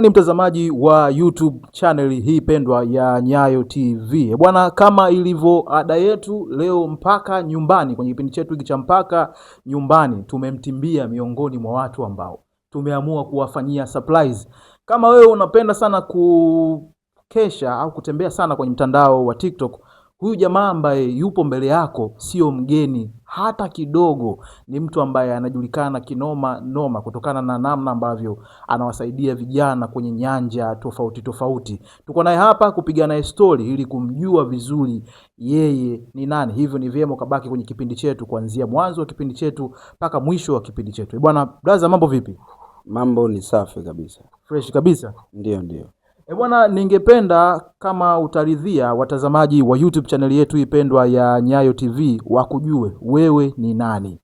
Ni mtazamaji wa YouTube channel hii pendwa ya Nyayo TV. Bwana, kama ilivyo ada yetu, leo mpaka nyumbani, kwenye kipindi chetu hiki cha mpaka nyumbani, tumemtimbia miongoni mwa watu ambao tumeamua kuwafanyia surprise. Kama wewe unapenda sana kukesha au kutembea sana kwenye mtandao wa TikTok, huyu jamaa ambaye yupo mbele yako sio mgeni hata kidogo. Ni mtu ambaye anajulikana kinoma noma kutokana na namna ambavyo anawasaidia vijana kwenye nyanja tofauti tofauti. Tuko naye hapa kupiga naye story ili kumjua vizuri yeye ni nani. Hivyo ni vyema ukabaki kwenye kipindi chetu kuanzia mwanzo wa kipindi chetu mpaka mwisho wa kipindi chetu. Bwana brother, mambo vipi? Mambo ni safi kabisa. Fresh kabisa? Ndio. Bwana, ningependa kama utaridhia watazamaji wa YouTube channel yetu ipendwa ya Nyayo TV wakujue wewe ni nani.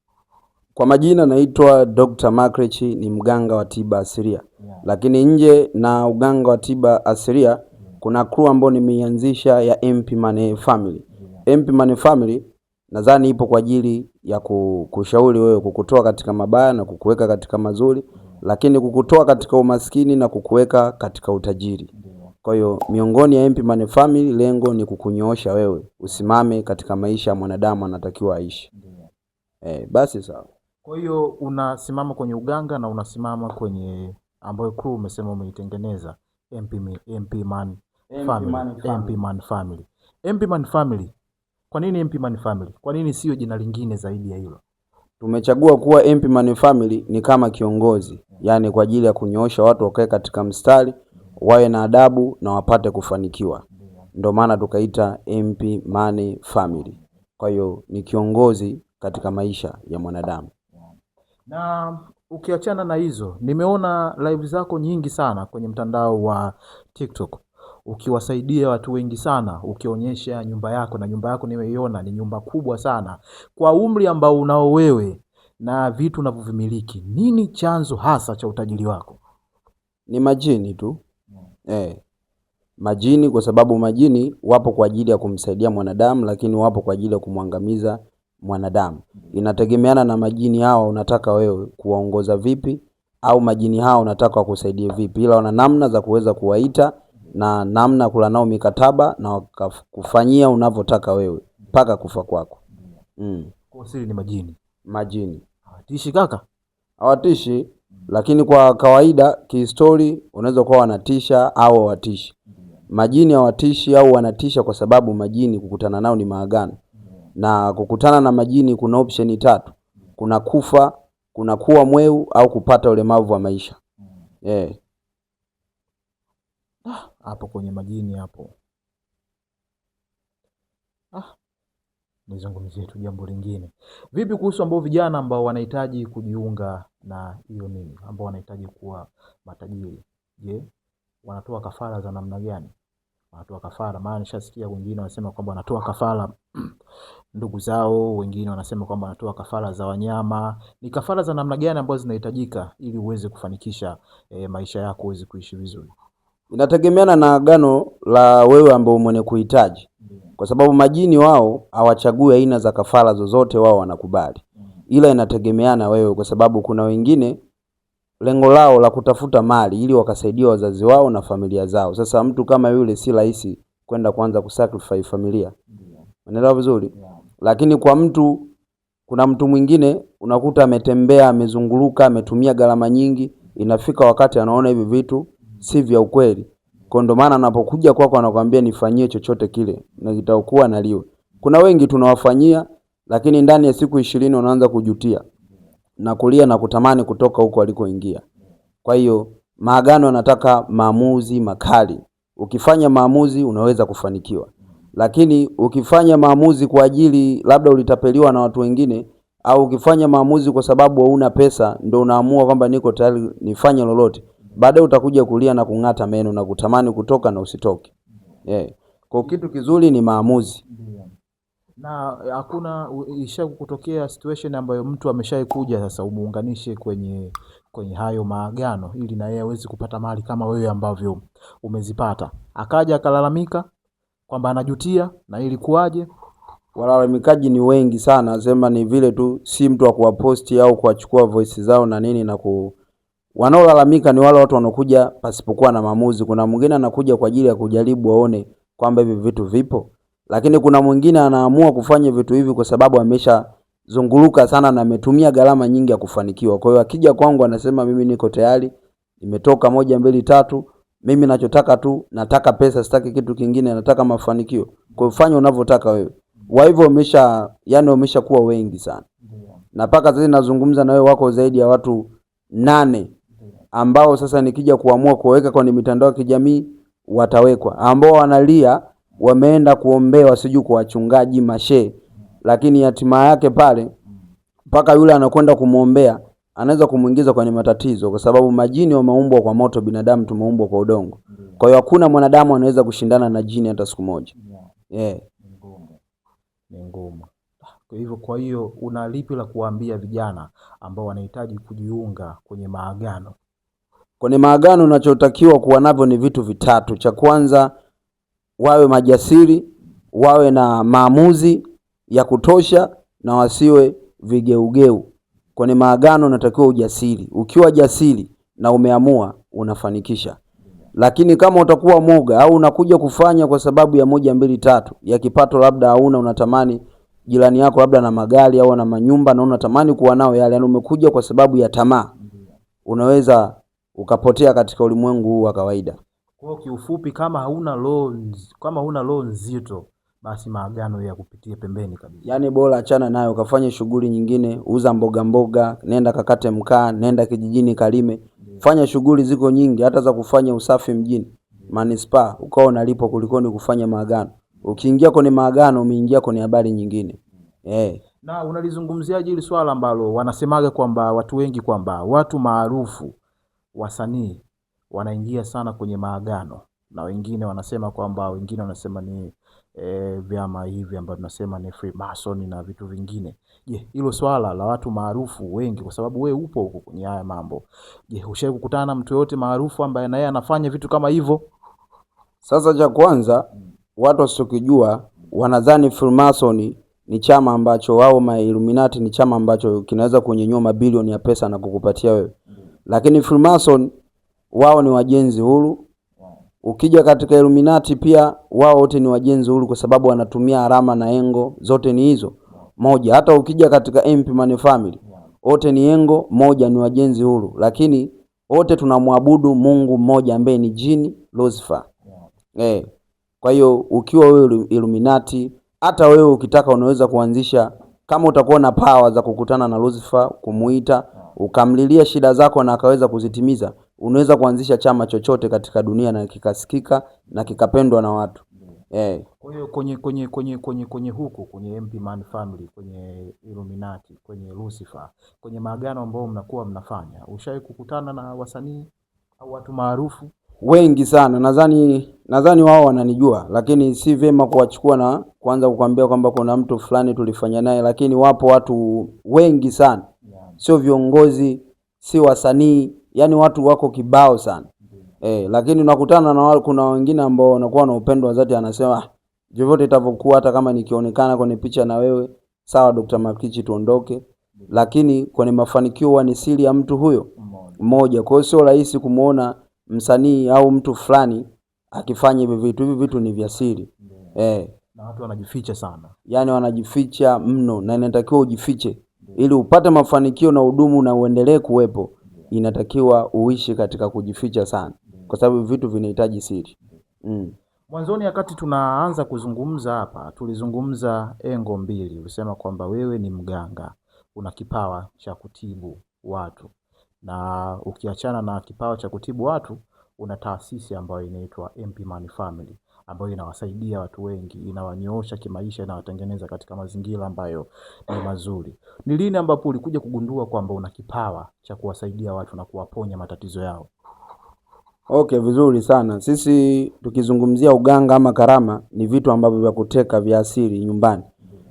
Kwa majina naitwa Dr. Makrechi, ni mganga wa tiba asilia. Lakini nje na uganga wa tiba asilia kuna crew ambayo nimeianzisha ya MP Money Family. MP Money Family nadhani ipo kwa ajili ya kushauri wewe, kukutoa katika mabaya na kukuweka katika mazuri, lakini kukutoa katika umaskini na kukuweka katika utajiri. Kwa hiyo miongoni ya MP Money Family lengo ni kukunyoosha wewe usimame katika maisha ya mwanadamu anatakiwa aishi. Basi sawa. Kwa hiyo unasimama kwenye uganga na unasimama kwenye ambayo crew umesema umeitengeneza MP Money Family. MP Money Family. Kwa nini MP Money Family? Kwa nini sio jina lingine zaidi ya hilo? Tumechagua kuwa MP Money Family ni kama kiongozi, yani kwa ajili ya kunyoosha watu wakae katika mstari, wawe na adabu na wapate kufanikiwa. Ndio maana tukaita MP Money Family. Kwa hiyo ni kiongozi katika maisha ya mwanadamu. Na ukiachana na hizo, nimeona live zako nyingi sana kwenye mtandao wa TikTok ukiwasaidia watu wengi sana, ukionyesha nyumba yako, na nyumba yako nimeiona ni nyumba kubwa sana kwa umri ambao unao wewe na vitu unavyovimiliki. Nini chanzo hasa cha utajiri wako? Ni majini tu. Majini, kwa sababu majini wapo kwa ajili ya kumsaidia mwanadamu, lakini wapo kwa ajili ya kumwangamiza mwanadamu. Inategemeana na majini hao unataka wewe kuwaongoza vipi, au majini hao unataka wakusaidie vipi, ila wana namna za kuweza kuwaita na namna kula nao mikataba na kufanyia unavyotaka wewe mpaka kufa kwako. Kwa siri ni majini. Majini hawatishi kaka? Hawatishi, lakini kwa kawaida kihistori unaweza kuwa wanatisha au hawatishi. Majini hawatishi au wanatisha kwa sababu majini kukutana nao ni maagano. Na kukutana na majini kuna option 3. Kuna kufa, kuna kuwa mweu au kupata ulemavu wa maisha. Hapo kwenye majini hapo. Nizungumzie tu jambo lingine. Vipi kuhusu ambao vijana ambao wanahitaji kujiunga na hiyo nini, ambao wanahitaji kuwa matajiri? Je, wanatoa kafara za namna gani? Wanatoa kafara, maana nishasikia wengine wanasema kwamba wanatoa kafara ndugu zao, wengine wanasema kwamba wanatoa kafara za wanyama. Ni kafara za namna gani ambazo zinahitajika ili uweze kufanikisha maisha yako, uweze kuishi vizuri? Inategemeana na agano la wewe ambao mwenye kuhitaji. Kwa sababu majini wao hawachagui aina za kafara zozote, wao wanakubali. Ila inategemeana wewe, kwa sababu kuna wengine lengo lao la kutafuta mali ili wakasaidia wazazi wao na familia zao. Sasa mtu kama yule si rahisi kwenda kuanza kusacrifice familia. Unaelewa vizuri? Lakini kuna mtu mwingine unakuta ametembea, amezunguluka, ametumia gharama nyingi, inafika wakati anaona hivi vitu si vya ukweli. Kwa ndo maana anapokuja kwako anakuambia nifanyie chochote kile na kitakuwa naliwe. Kuna wengi tunawafanyia, lakini ndani ya siku 20 wanaanza kujutia na kulia na kutamani kutoka huko alikoingia. Kwa hiyo maagano yanataka maamuzi makali. Ukifanya maamuzi unaweza kufanikiwa. Lakini ukifanya maamuzi kwa ajili labda ulitapeliwa na watu wengine, au ukifanya maamuzi kwa sababu huna pesa ndio unaamua kwamba niko tayari nifanye lolote, baadaye utakuja kulia na kung'ata meno na kutamani kutoka na usitoke. Kwa kitu kizuri ni maamuzi. Na hakuna kutokea situation ambayo mtu ameshaikuja sasa umuunganishe kwenye hayo maagano ili na yeye aweze kupata mali kama wewe ambavyo umezipata, akaja akalalamika kwamba anajutia na ilikuwaje? Walalamikaji ni wengi sana, nasema ni vile tu si mtu wa kuwaposti au kuachukua voice zao na nini na wanaolalamika ni wale watu wanokuja pasipokuwa na maamuzi. Kuna mwingine anakuja kwa ajili ya kujaribu aone kwamba hivi vitu vipo, lakini kuna mwingine anaamua kufanya vitu hivi kwa sababu ameshazunguluka sana na ametumia gharama nyingi ya kufanikiwa. Kwa hiyo akija kwangu anasema mimi niko tayari, nimetoka 1 2 3, mimi nachotaka tu nataka pesa, sitaki kitu kingine, nataka mafanikio. Kwa hiyo fanya unavyotaka wewe. Wa hivyo wameshakuwa wengi sana. Na mpaka sasa nazungumza na wewe wako zaidi ya watu 8 ambao sasa nikija kuamua kuweka kwenye mitandao ya kijamii watawekwa, ambao wanalia wameenda kuombewa siju kwa wachungaji mashe, lakini hatima yake pale mpaka yule anakwenda kumuombea anaweza kumuingiza kwenye matatizo, kwa sababu majini wameumbwa kwa moto, binadamu tumeumbwa kwa udongo. Kwa hiyo hakuna mwanadamu anaweza kushindana na jini hata siku moja. Ni ngumu. Kwa hiyo una lipi la kuambia vijana ambao wanahitaji kujiunga kwenye maagano? Kwenye maagano unachotakiwa kuwa navyo ni vitu vitatu. Cha kwanza, wawe majasiri, wawe na maamuzi ya kutosha na wasiwe vigeugeu. Kwenye maagano unatakiwa ujasiri. Ukiwa jasiri na umeamua unafanikisha. Lakini kama utakuwa moga au unakuja kufanya kwa sababu ya 1 2 3, ya kipato labda hauna, unatamani jirani yako labda na magari au na manyumba na unatamani kuwa nao yale, yani umekuja kwa sababu ya tamaa, unaweza ukapotea katika ulimwengu huu wa kawaida. Kwa kiufupi, kama huna loan nzito, basi maagano ya kupitia pembeni kabisa. Yani bora achana nayo, ukafanye shughuli nyingine, uza mboga, nenda kakate mkaa, nenda kijijini kalime. Fanya shughuli ziko nyingi hata za kufanya usafi mjini, manispaa, ukao unalipo kulikoni kufanya maagano. Ukiingia kwenye maagano umeingia kwenye habari nyingine. Na unalizungumziaje hili swala ambalo wanasemaga kwamba watu wengi kwamba watu maarufu, wasanii wanaingia sana kwenye maagano, na wengine wanasema ni vyama hivi ambavyo tunasema ni Freemason na vitu vingine. Je, hilo swala la watu maarufu wengi, kwa sababu wewe upo huko kwenye haya mambo, je, ushawahi kukutana na mtu yote maarufu ambaye na yeye anafanya vitu kama hivyo? Sasa cha kwanza, watu wasokijua wanadhani Freemason ni chama ambacho wao Illuminati ni chama ambacho kinaweza kunyanyua mabilioni ya pesa na kukupatia wewe. Lakini Freemason wao ni wajenzi huru. Ukija katika Illuminati pia wao wote ni wajenzi huru, kwa sababu wanatumia alama na engo zote ni hizo moja. Hata ukija katika MP Man Family wote ni engo moja, ni wajenzi huru, lakini wote tunamwabudu Mungu mmoja ambaye ni jini Lucifer. Kwa hiyo ukiwa wewe Illuminati, hata wewe ukitaka unaweza kuanzisha, kama utakuwa na power za kukutana na Lucifer, kumuita, ukamlilia shida zako na akaweza kuzitimiza, unaweza kuanzisha chama chochote katika dunia na kikasikika na kikapendwa na watu. Kwa hiyo kwenye huku kwenye MP Man Family, kwenye Illuminati, kwenye Lucifer, kwenye maagano ambao mnakuwa mnafanya, ushawahi kukutana na wasanii au watu maarufu? Wengi sana, nadhani wao wananijua, lakini si vyema kuwachukua na kuanza kukwambia kwamba kuna mtu fulani tulifanya naye, lakini wapo watu wengi sana. Sio viongozi, si wasanii, yani watu wako kibao sana. Lakini unakutana na wale, kuna wengine ambao wanakuwa na upendo wa dhati, anasema vyovyote itavyokuwa, hata kama nikionekana kwenye picha na wewe, sawa Dr. Makichi, tuondoke. Lakini kwenye mafanikio huwa ni siri ya mtu huyo mmoja. Kwa hiyo sio rahisi kumuona msanii au mtu fulani akifanya hivi vitu. Hivi vitu ni vya siri. Na watu wanajificha sana. Yani wanajificha mno, na inatakiwa ujifiche ili upate mafanikio na udumu na uendelee kuwepo. Inatakiwa uishi katika kujificha sana, kwa sababu vitu vinahitaji siri. Mwanzoni wakati tunaanza kuzungumza hapa, tulizungumza engo mbili. Ulisema kwamba wewe ni mganga, una kipawa cha kutibu watu, na ukiachana na kipawa cha kutibu watu, una taasisi ambayo inaitwa MP Man Family, ambayo inawasaidia watu wengi, inawanyoosha kimaisha, inawatengeneza katika mazingira ambayo ni mazuri. Ni lini ambapo ulikuja kugundua kwamba una kipawa cha kuwasaidia watu na kuwaponya matatizo yao? Vizuri sana. Sisi tukizungumzia uganga ama karama, ni vitu ambavyo vya kuteka vya asili nyumbani.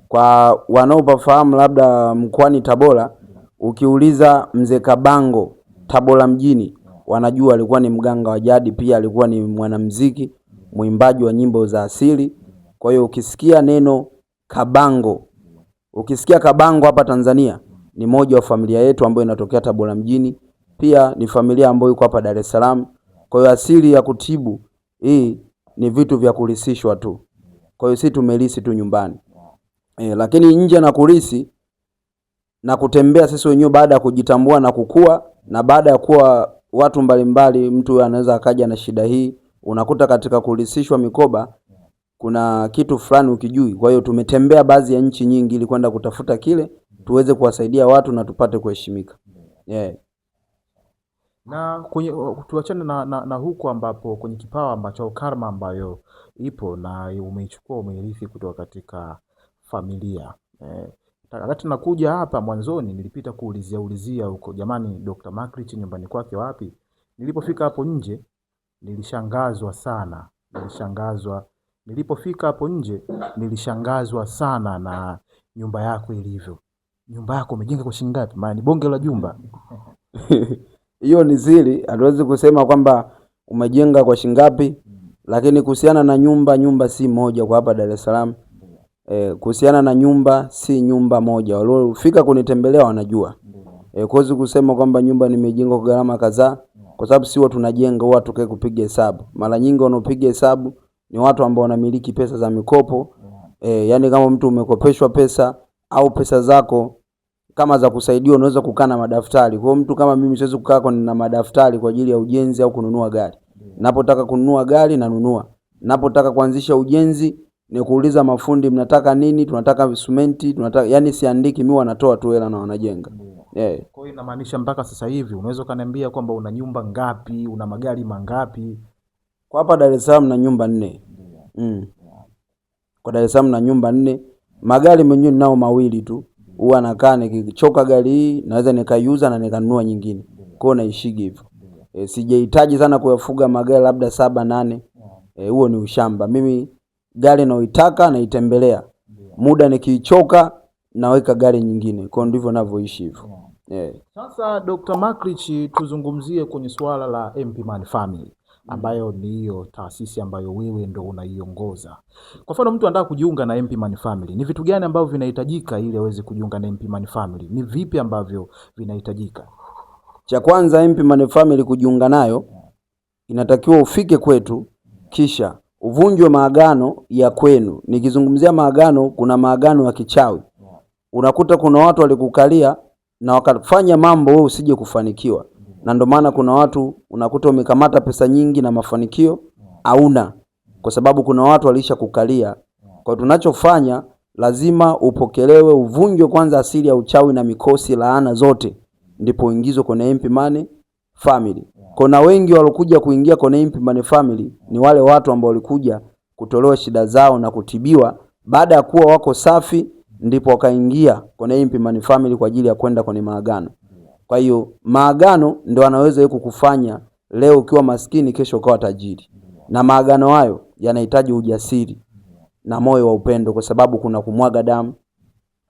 Kwa wanaofahamu labda mkoani Tabora, ukiuliza Mzee Kabango Tabora mjini, wanajua alikuwa ni mganga wa jadi, pia alikuwa ni mwanamuziki, mwimbaji wa nyimbo za asili. Kwa hiyo ukisikia neno Kabango, ukisikia Kabango hapa Tanzania, ni moja wa familia yetu ambayo inatokea Tabora mjini. pia ni familia ambayo iko hapa Dar es Salaam. Kwa hiyo asili ya kutibu hii ni vitu vya kurisishwa tu. Kwa hiyo sisi tumelisi tu nyumbani. Lakini nje na kulisi na kutembea sisi wenyewe baada ya kujitambua na kukua, na baada ya kuwa watu mbalimbali, mtu anaweza akaja na shida hii, unakuta katika kulisishwa mikoba kuna kitu fulani ukijui. Kwa hiyo tumetembea baadhi ya nchi nyingi ili kwenda kutafuta kile tuweze kuwasaidia watu na tupate kuheshimika. Na kwenye tuachane na huko ambapo kwenye kipawa ambacho karma ambayo ipo na umeichukua umeirithi kutoka katika familia. Wakati nakuja hapa mwanzoni nilipita kuulizia huko, jamani Dr. Makrich nyumbani kwake wapi? Nilipofika hapo nje nilishangazwa sana. Nilipofika hapo nje nilishangazwa sana na nyumba yako ilivyo. Nyumba yako umejenga kwa shilingi ngapi? Maana ni bonge la jumba. Hiyo ni siri, hatuwezi kusema kwamba umejenga kwa shilingi ngapi, lakini kuhusiana na nyumba si moja kwa hapa Dar es Salaam. Kuhusiana na nyumba si nyumba moja. Waliofika kunitembelea wanajua. Kuwezi kusema kwamba nyumba nimejenga kwa gharama kadhaa, kwa sababu sio tunajenga huwa tukae kupiga hesabu. Mara nyingi wanaopiga hesabu ni watu ambao wanamiliki pesa za mikopo. Yani kama mtu umekopeshwa pesa au pesa zako kama za kusaidia, unaweza kukaa na madaftari. Kwa mtu kama mimi siwezi kukaa na madaftari kwa ajili ya ujenzi au kununua gari. Napotaka kununua gari nanunua. Napotaka kuanzisha ujenzi ni kuuliza mafundi, mnataka nini? Tunataka simenti, tunataka, yani siandiki, mimi wanatoa tu hela na wanajenga. Kwa hiyo inamaanisha mpaka sasa hivi unaweza kaniambia kwamba una nyumba ngapi, una magari mangapi? Kwa hapa Dar es Salaam na nyumba 4. Kwa Dar es Salaam na nyumba 4. Magari mwenyewe ninao mawili tu. Huwa nakaa nikichoka gari hii naweza nikaiuza na nikanunua nyingine. Kwa hiyo naishigi hivyo. Sijahitaji sana kuyafuga magari labda 7-8. Huo ni ushamba. Mimi gari naoitaka naitembelea. Muda nikichoka naweka gari nyingine. Kwa ndivyo ninavyoishi hivyo. Sasa Dr. Makrich, tuzungumzie kwenye swala la MP Man Family ambayo ni hiyo taasisi ambayo wewe ndo unaiongoza. Kwa mfano mtu anataka kujiunga na MP Man Family, ni vitu gani ambavyo vinahitajika ili aweze kujiunga na MP Man Family? Ni vipi ambavyo vinahitajika? Cha kwanza, MP Man Family kujiunga nayo inatakiwa ufike kwetu, kisha uvunjwe maagano ya kwenu. Nikizungumzia maagano, kuna maagano ya kichawi. Unakuta kuna watu walikukalia na wakafanya mambo wewe usije kufanikiwa. Na ndio maana kuna watu unakuta umekamata pesa nyingi na mafanikio hauna, kwa sababu kuna watu walisha kukalia. Kwa tunachofanya lazima upokelewe, uvunjwe kwanza asili ya uchawi na mikosi, laana zote, ndipo uingizwe kwenye MP Man Family. Kuna wengi walokuja kuingia kwenye MP Man Family ni wale watu ambao walikuja kutolewa shida zao na kutibiwa, baada ya kuwa wako safi ndipo wakaingia kwenye MP Man Family kwa ajili ya kwenda kwenye maagano. Kwa hiyo maagano ndio anaweza yeye kukufanya leo ukiwa maskini kesho ukawa tajiri. Na maagano hayo yanahitaji ujasiri na moyo wa upendo, kwa sababu kuna kumwaga damu,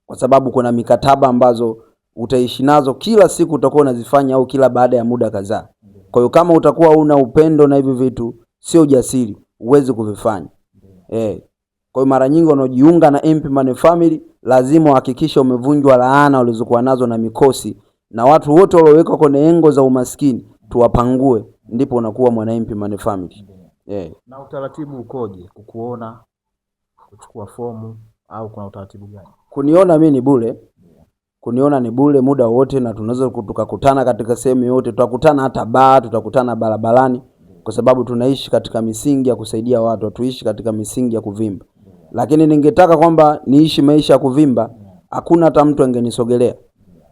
kwa sababu kuna mikataba ambazo utaishi nazo kila siku utakuwa unazifanya au kila baada ya muda kadhaa. Kwa hiyo kama utakuwa una upendo na hivi vitu sio ujasiri, uweze kuvifanya. Kwa hiyo mara nyingi wanaojiunga na MP Man Family lazima uhakikishe umevunjwa laana ulizokuwa nazo na mikosi, na watu wote waliowekwa kwenye engo za umaskini tuwapangue, ndipo unakuwa mwana MP Man Family. Na utaratibu ukoje? Kukuona, kuchukua fomu, au kuna utaratibu gani? Kuniona mimi ni bure. Kuniona ni bure muda wote, na tunaweza tukakutana katika sehemu yote. Tutakutana hata baa, tutakutana barabarani, kwa sababu tunaishi katika misingi ya kusaidia watu, hatuishi katika misingi ya kuvimba. Lakini ningetaka kwamba niishi maisha ya kuvimba, hakuna hata mtu angenisogelea.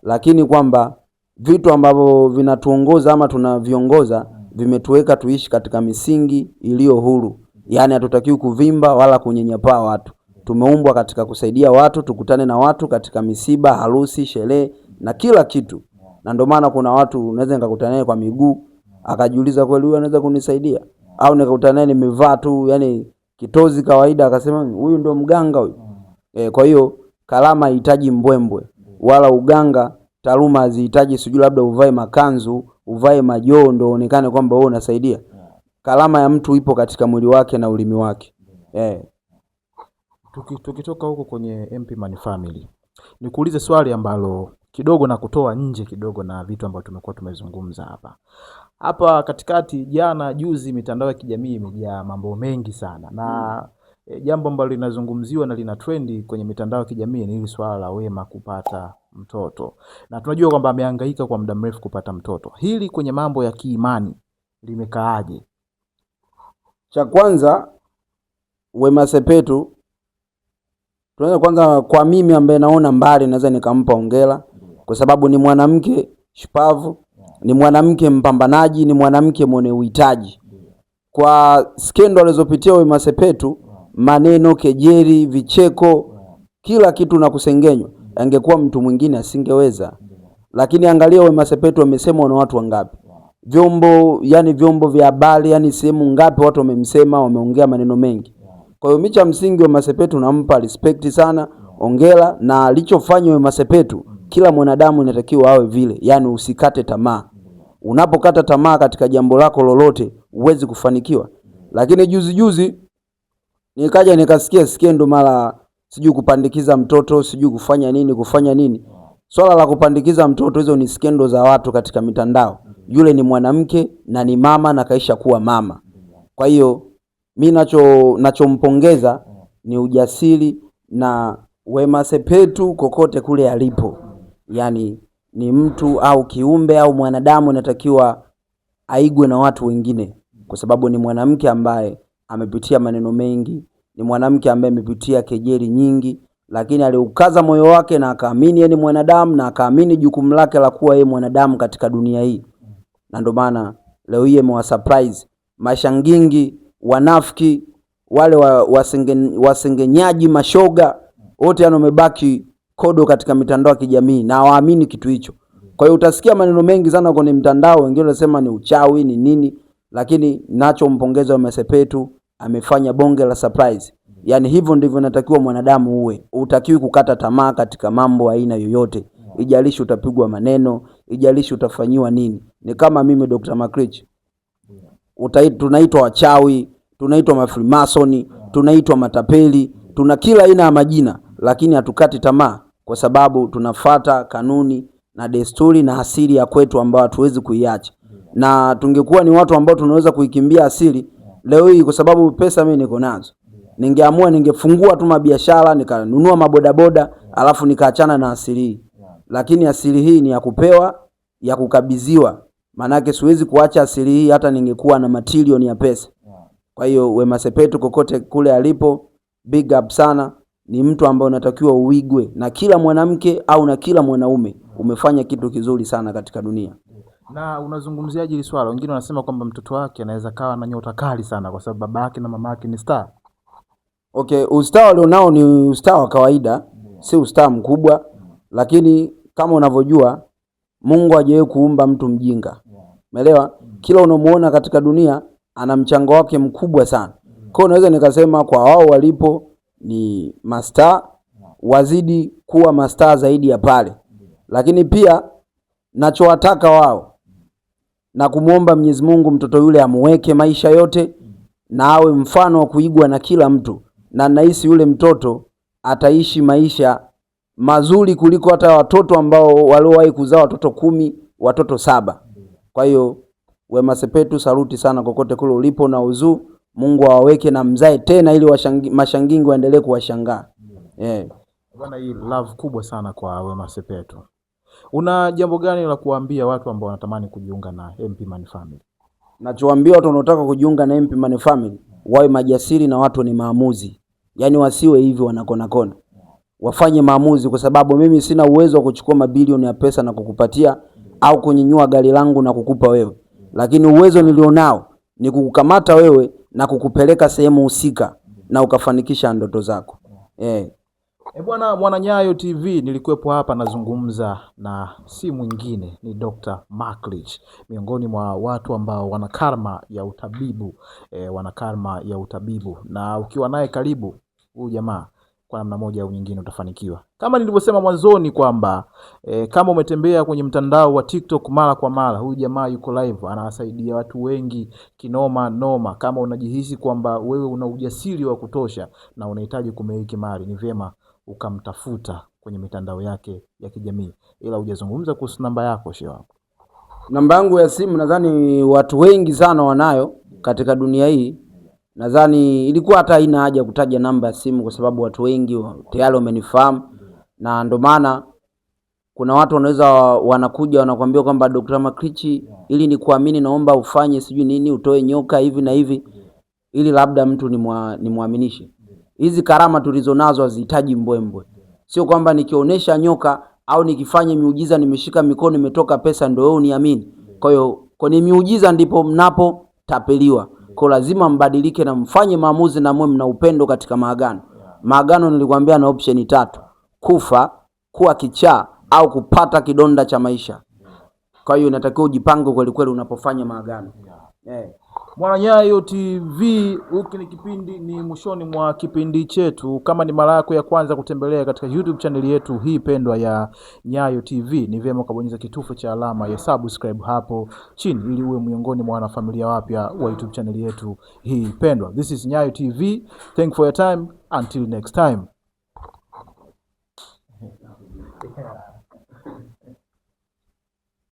Lakini kwamba vitu ambavyo vinatuongoza ama tunaviongoza vimetuweka tuishi katika misingi iliyo huru. Yaani hatutakiwi kuvimba wala kunyenyapaa watu. Tumeumbwa katika kusaidia watu, tukutane na watu katika misiba, harusi, sherehe na kila kitu. Na ndio maana kuna watu unaweza nikakutana naye kwa miguu akajiuliza kweli huyu anaweza kunisaidia, au nikakutana naye nimevaa tu yani kitozi kawaida akasema huyu ndio mganga huyu. Kwa hiyo kalama haihitaji mbwembwe wala uganga, taaluma hazihitaji sijui labda uvae makanzu, uvae majoo ndio uonekane kwamba wewe unasaidia. Kalama ya mtu ipo katika mwili wake na ulimi wake. Tukitoka huko kwenye MP Man Family, nikuulize swali ambalo kidogo na kutoa nje kidogo na vitu ambavyo tumekuwa tumezungumza hapa katikati, jana juzi, mitandao ya kijamii imejaa mambo mengi sana na jambo ambalo linazungumziwa na lina trendi kwenye mitandao ya kijamii ni hili swala la Wema kupata mtoto, na tunajua kwamba amehangaika kwa muda mrefu kupata mtoto. Hili kwenye mambo ya kiimani limekaaje? Cha kwanza, Wema Sepetu, tunaanza kwanza, kwa mimi ambaye naona mbali naweza nikampa hongera kwa sababu ni mwanamke shupavu, ni mwanamke mpambanaji, ni mwanamke mwenye uhitaji. Kwa skendo alizopitia Wema Sepetu, maneno, kejeli, vicheko, kila kitu na kusengenywa, angekuwa mtu mwingine asingeweza. Lakini angalia Wema Sepetu amesemwa na watu wangapi? Vyombo vya habari, yani sehemu ngapi watu wamemsema, wameongea maneno mengi. Kwa hiyo micha msingi Wema Sepetu nampa respect sana, hongera, na alichofanya Wema Sepetu kila mwanadamu inatakiwa awe vile, yani usikate tamaa. Unapokata tamaa katika jambo lako lolote huwezi kufanikiwa. Lakini juzi nikaja nikasikia skendo mara sijui kupandikiza mtoto, sijui kufanya nini. Swala la kupandikiza mtoto, hizo ni skendo za watu katika mitandao. Yule ni mwanamke na ni mama na kaisha kuwa mama. Kwa hiyo mimi nachompongeza ni ujasiri na Wema Sepetu kokote kule alipo. Yani ni mtu au kiumbe au mwanadamu anatakiwa aigwe na watu wengine kwa sababu ni mwanamke ambaye amepitia maneno mengi, ni mwanamke ambaye amepitia kejeli nyingi, lakini aliukaza moyo wake na akaamini yeye ni mwanadamu na akaamini jukumu lake la kuwa yeye mwanadamu katika dunia hii. Na ndio maana leo hii amewa surprise mashangingi, wanafiki, wale wasengenyaji, mashoga, wote wamebaki kodo katika mitandao ya kijamii na waamini kitu hicho. Kwa hiyo utasikia maneno mengi sana kwenye mitandao, wengine wanasema ni uchawi ni nini, lakini nachompongeza Wema Sepetu amefanya bonge la surprise. Yani hivyo ndivyo inatakiwa mwanadamu uwe. Utakiwi kukata tamaa katika mambo aina yoyote. Ijalishi utapigwa maneno, ijalishi utafanyiwa nini. Ni kama mimi Dr. Makrich. Tunaitwa wachawi, tunaitwa mafrimasoni, tunaitwa matapeli, tuna kila aina ya majina, lakini hatukati tamaa kwa sababu tunafuata kanuni na desturi na asili ya kwetu ambayo hatuwezi kuiacha. Na tungekuwa ni watu ambao tunaweza kuikimbia asili, leo hii kwa sababu pesa mimi niko nazo, ningeamua ningefungua tu mabiashara, nikanunua mabodaboda, alafu nikaachana na asili hii. Lakini asili hii ni ya kupewa, ya kukabidhiwa. Manake siwezi kuacha asili hii hata ningekuwa na matilioni ya pesa. Kwa hiyo Wema Sepetu kokote kule alipo, big up sana. Ni mtu ambaye unatakiwa uigwe na kila mwanamke au na kila mwanaume. Umefanya kitu kizuri sana katika dunia. Na unazungumziaje hili swala? Wengine wanasema kwamba mtoto wake anaweza kawa na nyota kali sana kwa sababu babake na mamake ni star. Okay, ustaa alionao ni ustaa wa kawaida, si ustaa mkubwa, lakini kama unavyojua Mungu hajawahi kuumba mtu mjinga. Umeelewa? Kila unamuona katika dunia ana mchango wake mkubwa sana. Kwa hiyo naweza nikasema kwa wao walipo ni mastaa, wazidi kuwa mastaa zaidi ya pale. Lakini pia nachowataka wao na kumuomba Mwenyezi Mungu mtoto yule amuweke maisha yote na awe mfano wa kuigwa na kila mtu, na nahisi yule mtoto ataishi maisha mazuri kuliko hata watoto ambao waliowahi kuzaa watoto 10, watoto 7. Kwa hiyo Wema Sepetu, saluti sana kokote kule ulipo na uzuu. Mungu awaweke na mzae tena ili mashangingi waendelee kuwashangaa. Bwana, hii love kubwa sana kwa Wema Sepetu. Una jambo gani la kuambia watu ambao wanatamani kujiunga na MP Money Family? Nachowaambia watu wanaotaka kujiunga na MP Money Family, wawe majasiri na watu ni maamuzi. Yaani wasiwe hivi wanakona kona. Wafanye maamuzi, kwa sababu mimi sina uwezo wa kuchukua mabilioni ya pesa na kukupatia au kunyanyua gari langu na kukupa wewe. Lakini uwezo nilionao ni kukukamata wewe na kukupeleka sehemu husika na ukafanikisha ndoto zako. Bwana, Mwananyayo TV nilikuwepo hapa nazungumza na si mwingine ni Dr. Makrich, miongoni mwa watu ambao wana karma ya utabibu, na ukiwa naye karibu huyu jamaa kwa namna moja au nyingine utafanikiwa. Kama nilivyosema mwanzoni kwamba kama umetembea kwenye mtandao wa TikTok mara kwa mara, huyu jamaa yuko live, anawasaidia watu wengi kinoma noma. Kama unajihisi kwamba wewe una ujasiri wa kutosha na unahitaji kumiliki mali, ni vyema ukamtafuta kwenye mitandao yake ya kijamii, ila hujazungumza kuhusu namba yako shehe wangu. Namba yangu ya simu nadhani watu wengi sana wanayo katika dunia hii. Nadhani ilikuwa hata haina haja kutaja namba ya simu kwa sababu watu wengi tayari wamenifahamu, na ndio maana kuna watu wanaweza wanakuja wanakuambia kwamba Dr. Makrichi, ili ni kuamini naomba ufanye sijui nini, utoe nyoka hivi na hivi, ili labda mtu ni muaminishe. Hizi karama tulizonazo hazihitaji mbwembwe. Sio kwamba nikionyesha nyoka au nikifanya miujiza nimeshika mikono imetoka pesa ndio wewe uniamini. Kwa hiyo kwenye miujiza ndipo mnapotapeliwa. Kwa lazima mbadilike na mfanye maamuzi na mwe mna upendo katika maagano. Maagano nilikwambia na option 3: kufa, kuwa kichaa au kupata kidonda cha maisha. Kwa hiyo inatakiwa ujipange kweli kweli unapofanya maagano. Mwana Nyayo TV, huki ni kipindi, ni mwishoni mwa kipindi chetu. Kama ni mara yako ya kwanza kutembelea katika YouTube channel yetu hii pendwa ya Nyayo TV, ni vyema ukabonyeza kitufe cha alama ya subscribe hapo chini ili uwe miongoni mwa wanafamilia wapya wa YouTube channel yetu hii pendwa. This is Nyayo TV. Thank you for your time. Until next time.